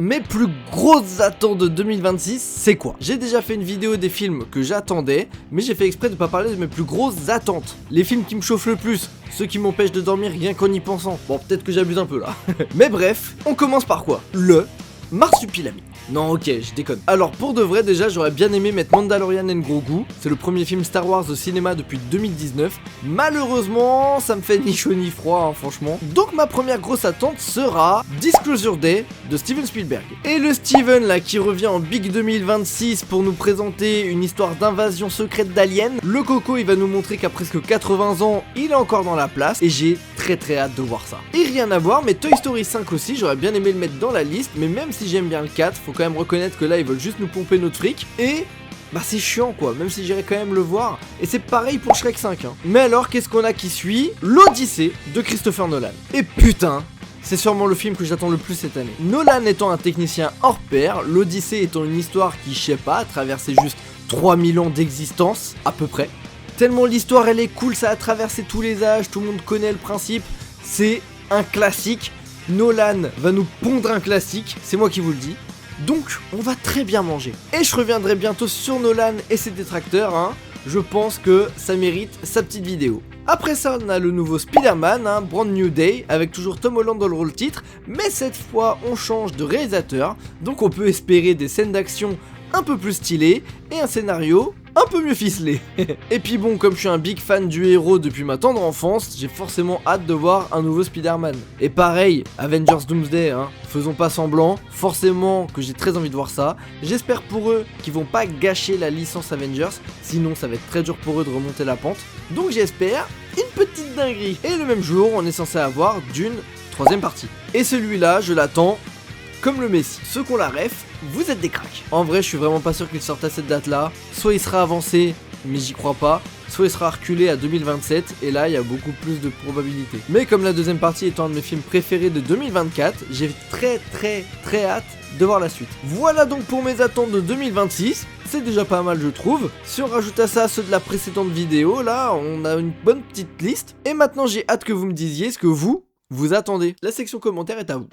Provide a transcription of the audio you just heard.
Mes plus grosses attentes de 2026, c'est quoi? J'ai déjà fait une vidéo des films que j'attendais, mais j'ai fait exprès de pas parler de mes plus grosses attentes. Les films qui me chauffent le plus, ceux qui m'empêchent de dormir rien qu'en y pensant. Bon, peut-être que j'abuse un peu là. Mais bref, on commence par quoi? Le Marsupilami. Non, ok, je déconne. Alors pour de vrai, déjà j'aurais bien aimé mettre Mandalorian and Grogu. C'est le premier film Star Wars au cinéma depuis 2019. Malheureusement, ça me fait ni chaud ni froid, hein, franchement. Donc ma première grosse attente sera Disclosure Day de Steven Spielberg. Et le Steven là qui revient en Big 2026 pour nous présenter une histoire d'invasion secrète d'aliens. Le coco il va nous montrer qu'à presque 80 ans, il est encore dans la place. Et j'ai très hâte de voir ça. Et rien à voir, mais Toy Story 5 aussi, j'aurais bien aimé le mettre dans la liste. Mais même si j'aime bien le 4, faut quand même reconnaître que là ils veulent juste nous pomper notre fric. Et bah c'est chiant quoi, même si j'irais quand même le voir. Et c'est pareil pour Shrek 5 hein. Mais alors qu'est-ce qu'on a qui suit? L'Odyssée de Christopher Nolan. Et putain, c'est sûrement le film que j'attends le plus cette année. Nolan étant un technicien hors pair, l'Odyssée étant une histoire qui, je sais pas, a traversé juste 3000 ans d'existence, à peu près. Tellement l'histoire elle est cool, ça a traversé tous les âges, tout le monde connaît le principe. C'est un classique. Nolan va nous pondre un classique, c'est moi qui vous le dis. Donc on va très bien manger. Et je reviendrai bientôt sur Nolan et ses détracteurs, hein. Je pense que ça mérite sa petite vidéo. Après ça on a le nouveau Spider-Man, hein, Brand New Day, avec toujours Tom Holland dans le rôle titre. Mais cette fois on change de réalisateur, donc on peut espérer des scènes d'action un peu plus stylées et un scénario un peu mieux ficelé. Et puis bon, comme je suis un big fan du héros depuis ma tendre enfance, j'ai forcément hâte de voir un nouveau Spider-Man. Et pareil, Avengers Doomsday, hein, faisons pas semblant, forcément que j'ai très envie de voir ça. J'espère pour eux qu'ils vont pas gâcher la licence Avengers, sinon ça va être très dur pour eux de remonter la pente. Donc j'espère une petite dinguerie. Et le même jour, on est censé avoir Dune, 3ème partie. Et celui-là, je l'attends comme le Messi. Ceux qui ont la ref, vous êtes des cracks. En vrai, je suis vraiment pas sûr qu'il sorte à cette date-là. Soit il sera avancé, mais j'y crois pas. Soit il sera reculé à 2027, et là, il y a beaucoup plus de probabilités. Mais comme la 2ème partie étant un de mes films préférés de 2024, j'ai très hâte de voir la suite. Voilà donc pour mes attentes de 2026. C'est déjà pas mal, je trouve. Si on rajoute à ça ceux de la précédente vidéo, là, on a une bonne petite liste. Et maintenant, j'ai hâte que vous me disiez ce que vous attendez. La section commentaires est à vous.